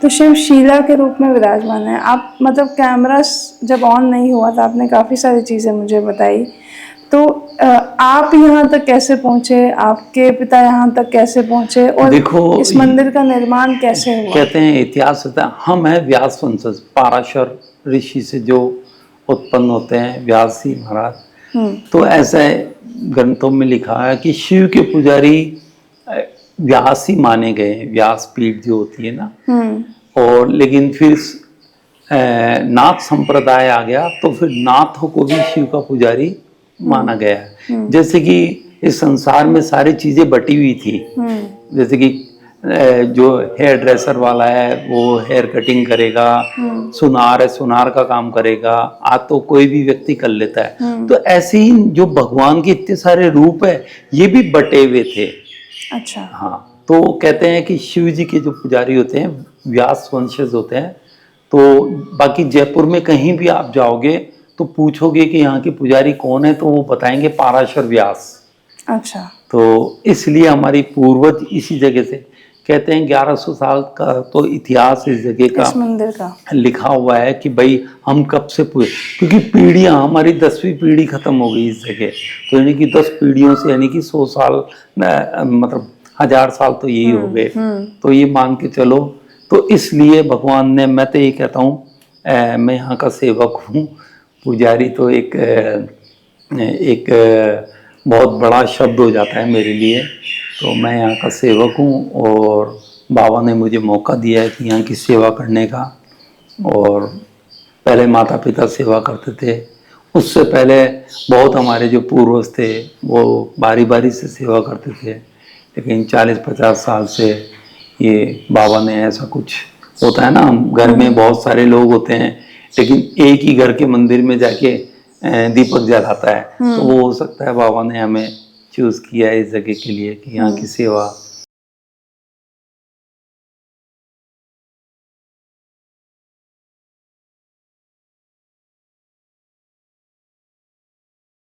तो शिव शीला के रूप में विराजमान है। आप मतलब कैमरा जब ऑन नहीं हुआ था, आपने काफ़ी सारी चीज़ें मुझे बताई। तो आप यहाँ तक कैसे पहुँचे, आपके पिता यहाँ तक कैसे पहुँचे, और देखो, इस मंदिर का निर्माण कैसे हुआ? कहते हैं इतिहास होता है, हम हैं व्यास वंशज, पाराशर ऋषि से जो उत्पन्न होते हैं, व्यास जी महाराज। तो ऐसा ग्रंथों में लिखा है कि शिव के पुजारी व्यास ही माने गए, व्यास पीठ जो होती है ना। और लेकिन फिर नाथ संप्रदाय आ गया, तो फिर नाथों को भी शिव का पुजारी माना गया है। जैसे कि इस संसार में सारी चीजें बटी हुई थी, जैसे कि जो हेयर ड्रेसर वाला है वो हेयर कटिंग करेगा, सुनार है सुनार का काम करेगा, आज तो कोई भी व्यक्ति कर लेता है। तो ऐसे ही जो भगवान के इतने सारे रूप है, ये भी बटे हुए थे। अच्छा। हाँ, तो कहते हैं कि शिव जी के जो पुजारी होते हैं व्यास वंशज होते हैं। तो बाकी जयपुर में कहीं भी आप जाओगे तो पूछोगे कि यहाँ के पुजारी कौन है, तो वो बताएंगे पाराशर व्यास। अच्छा। तो इसलिए हमारी पूर्वज इसी जगह से, कहते हैं 1100 साल का तो इतिहास इस जगह का, इस मंदिर का लिखा हुआ है कि भाई हम कब से पूरे, क्योंकि पीढ़ियां, हमारी 10वीं पीढ़ी खत्म हो गई इस जगह। तो यानी कि 10 पीढ़ियों से, यानी कि 100 साल मतलब 1000 साल तो यही हो गए। तो ये मान के चलो। तो इसलिए भगवान ने, मैं तो ये कहता हूँ, मैं यहाँ का सेवक हूँ। पुजारी तो एक बहुत बड़ा शब्द हो जाता है मेरे लिए। तो मैं यहाँ का सेवक हूँ और बाबा ने मुझे मौका दिया है कि यहाँ की सेवा करने का। और पहले माता पिता सेवा करते थे, उससे पहले बहुत हमारे जो पूर्वज थे वो बारी बारी से सेवा करते थे। लेकिन 40-50 साल से ये बाबा ने, ऐसा कुछ होता है ना, घर में बहुत सारे लोग होते हैं लेकिन एक ही घर के मंदिर में जाके दीपक जलाता है। तो वो हो सकता है बाबा ने हमें चूज किया है इस जगह के लिए कि यहाँ की सेवा